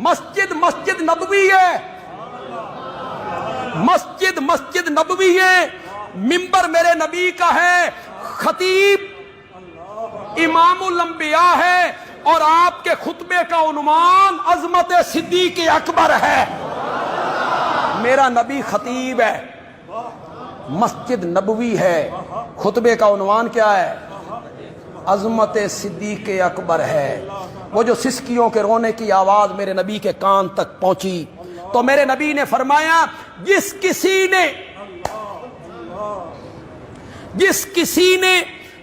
مسجد مسجد نبوی ہے، مسجد مسجد نبوی ہے، منبر میرے نبی کا ہے، خطیب امام الانبیاء ہے، اور آپ کے خطبے کا عنوان عظمت صدیق اکبر ہے۔ میرا نبی خطیب ہے، مسجد نبوی ہے، خطبے کا عنوان کیا ہے؟ عظمت صدیق اکبر ہے۔ وہ جو سسکیوں کے رونے کی آواز میرے نبی کے کان تک پہنچی تو میرے نبی نے فرمایا جس کسی نے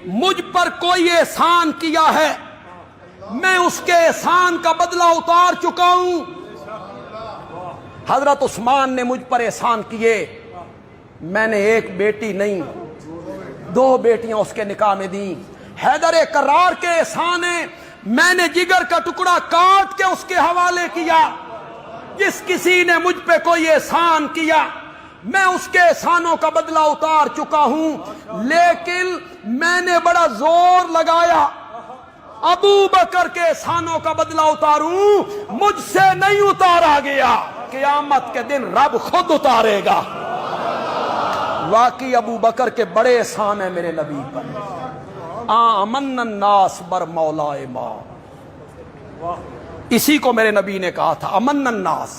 مجھ پر کوئی احسان کیا ہے میں اس کے احسان کا بدلہ اتار چکا ہوں۔ حضرت عثمان نے مجھ پر احسان کیے، میں نے ایک بیٹی نہیں 2 بیٹیاں اس کے نکاح میں دیں۔ حیدر کرار کے احسان ہے، میں نے جگر کا ٹکڑا کاٹ کے اس کے حوالے کیا۔ جس کسی نے مجھ پہ کوئی احسان کیا میں اس کے احسانوں کا بدلہ اتار چکا ہوں، لیکن میں نے بڑا زور لگایا ابو بکر کے احسانوں کا بدلہ اتاروں، مجھ سے نہیں اتارا گیا، قیامت کے دن رب خود اتارے گا۔ واقعی ابو بکر کے بڑے احسان ہیں میرے نبی پر۔ آمن الناس بر مولائے ما، اسی کو میرے نبی نے کہا تھا امن الناس۔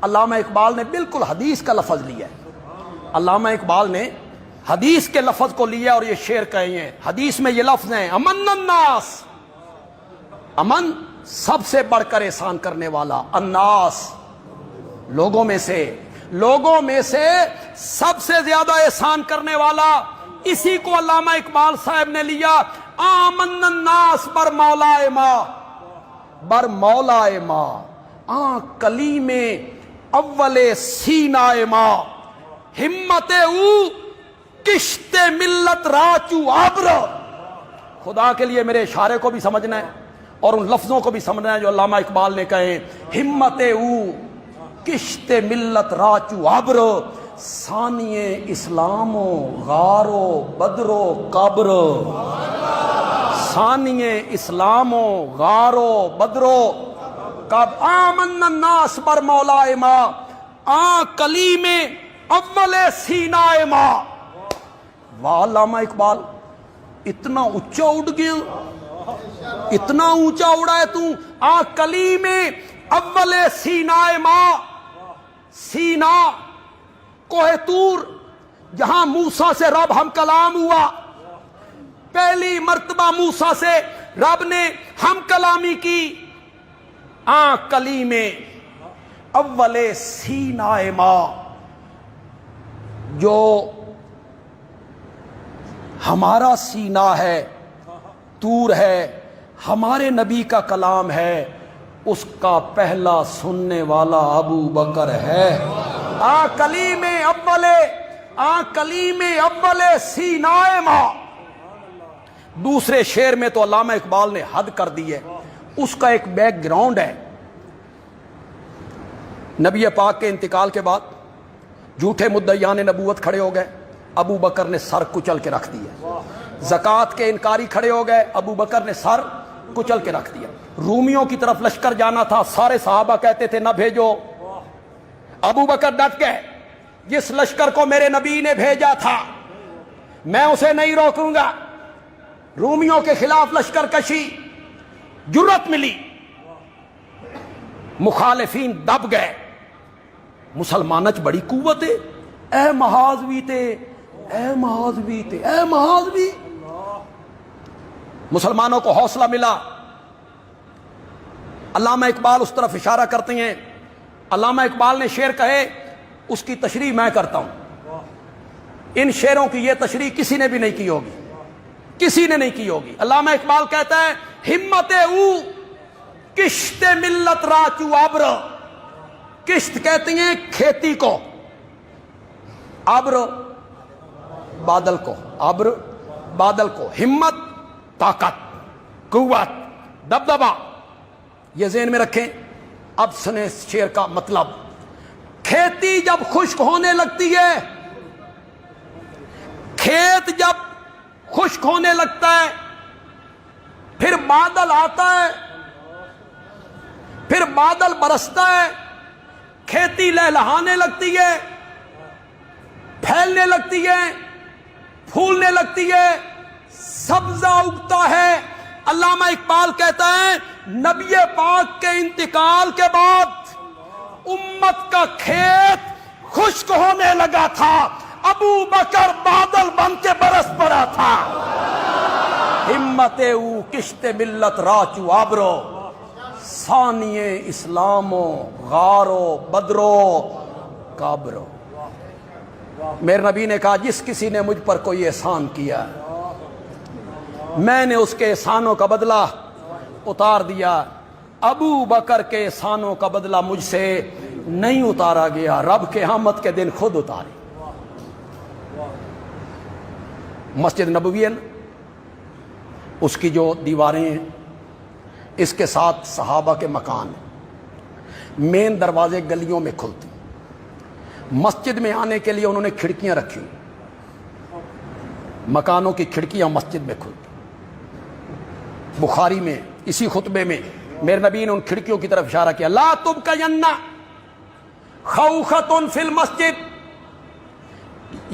علامہ اقبال نے بالکل حدیث کا لفظ لیا ہے، علامہ اقبال نے حدیث کے لفظ کو لیا اور یہ شعر کہے ہیں۔ حدیث میں یہ لفظ ہیں امن الناس، امن سب سے بڑھ کر احسان کرنے والا، الناس لوگوں میں سے سب سے زیادہ احسان کرنے والا، اسی کو علامہ اقبال صاحب نے لیا آمن الناس بر مولائے ما، بر مولائے ما کلیم اول سینائے ما، ہمت او کشت ملت راچو آبر۔ خدا کے لیے میرے اشارے کو بھی سمجھنا ہے اور ان لفظوں کو بھی سمجھنا ہے جو علامہ اقبال نے کہے، ہمت او کشت ملت راچو آبر، ثانی اسلام و غارو بدرو قبر، ثانی اسلام و غارو بدرو قبر، آمن الناس بر مولائے ما کلیم اول سینائے ما۔ واہ علامہ اقبال، اتنا اونچا اڑ گیا، اتنا اونچا اڑا ہے تو، کلیم اول سینائے ما، سینا کوہ طور جہاں موسیٰ سے رب ہم کلام ہوا، پہلی مرتبہ موسیٰ سے رب نے ہم کلامی کی، کلیم اول سینائے ما، جو ہمارا سینہ ہے، طور ہے، ہمارے نبی کا کلام ہے، اس کا پہلا سننے والا ابو بکر ہے۔ کلیم اول سینائے ما۔ دوسرے شعر میں تو علامہ اقبال نے حد کر دی ہے، اس کا ایک بیک گراؤنڈ ہے۔ نبی پاک کے انتقال کے بعد جھوٹے مدعیان نبوت کھڑے ہو گئے، ابو بکر نے سر کچل کے رکھ دیا۔ زکوٰۃ کے انکاری کھڑے ہو گئے، ابو بکر نے سر کچل کے رکھ دیا۔ رومیوں کی طرف لشکر جانا تھا، سارے صحابہ کہتے تھے نہ بھیجو، ابو بکر ڈٹ گئے، جس لشکر کو میرے نبی نے بھیجا تھا میں اسے نہیں روکوں گا۔ رومیوں کے خلاف لشکر کشی، جرت ملی، مخالفین دب گئے۔ مسلمانچ بڑی قوت ہے، اے محاذوی تے، اے محاذوی تے، اے محاذوی۔ مسلمانوں کو حوصلہ ملا۔ علامہ اقبال اس طرف اشارہ کرتے ہیں، علامہ اقبال نے شعر کہے، اس کی تشریح میں کرتا ہوں۔ ان شعروں کی یہ تشریح کسی نے بھی نہیں کی ہوگی، کسی نے نہیں کی ہوگی۔ علامہ اقبال کہتا ہے ہمت او کشت ملت راچو آبر، کشت کہتے ہیں کھیتی کو، آبر بادل کو، آبر بادل کو، ہمت طاقت، قوت، دبدبا، یہ ذہن میں رکھیں۔ اب سنیں شعر کا مطلب۔ کھیتی جب خشک ہونے لگتی ہے، کھیت جب خشک ہونے لگتا ہے، پھر بادل آتا ہے، پھر بادل برستا ہے، کھیتی لہلہانے لگتی ہے، پھیلنے لگتی ہے، پھولنے لگتی ہے، سبزہ اگتا ہے۔ علامہ اقبال کہتا ہے نبی پاک کے انتقال کے بعد امت کا کھیت خشک ہونے لگا تھا، ابو بکر بادل بن کے برس پڑا تھا۔ ہمت او کشت ملت راچو آبرو، ثانیے اسلامو غارو بدرو کابرو۔ میرے نبی نے کہا جس کسی نے مجھ پر کوئی احسان کیا میں نے اس کے احسانوں کا بدلہ اتار دیا۔ ابو بکر کے احسانوں کا بدلہ مجھ سے نہیں اتارا گیا، رب کے قیامت کے دن خود اتارے۔ مسجد نبوی ہے نا، اس کی جو دیواریں ہیں، اس کے ساتھ صحابہ کے مکان ہیں، مین دروازے گلیوں میں کھلتے، مسجد میں آنے کے لیے انہوں نے کھڑکیاں رکھی، مکانوں کی کھڑکیاں مسجد میں کھلتی۔ بخاری میں اسی خطبے میں میرے نبی نے ان کھڑکیوں کی طرف اشارہ کیا، لا تبقین خوخۃ فی المسجد،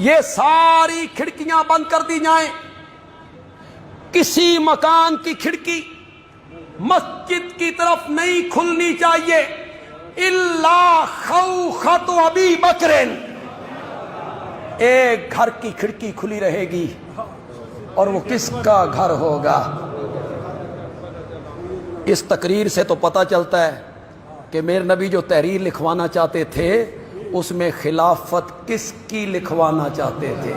یہ ساری کھڑکیاں بند کر دی جائیں، کسی مکان کی کھڑکی مسجد کی طرف نہیں کھلنی چاہیے، الا خوخۃ ابی بکر، ایک گھر کی کھڑکی کھلی رہے گی، اور وہ کس کا گھر ہوگا؟ اس تقریر سے تو پتہ چلتا ہے کہ میرے نبی جو تحریر لکھوانا چاہتے تھے اس میں خلافت کس کی لکھوانا چاہتے تھے؟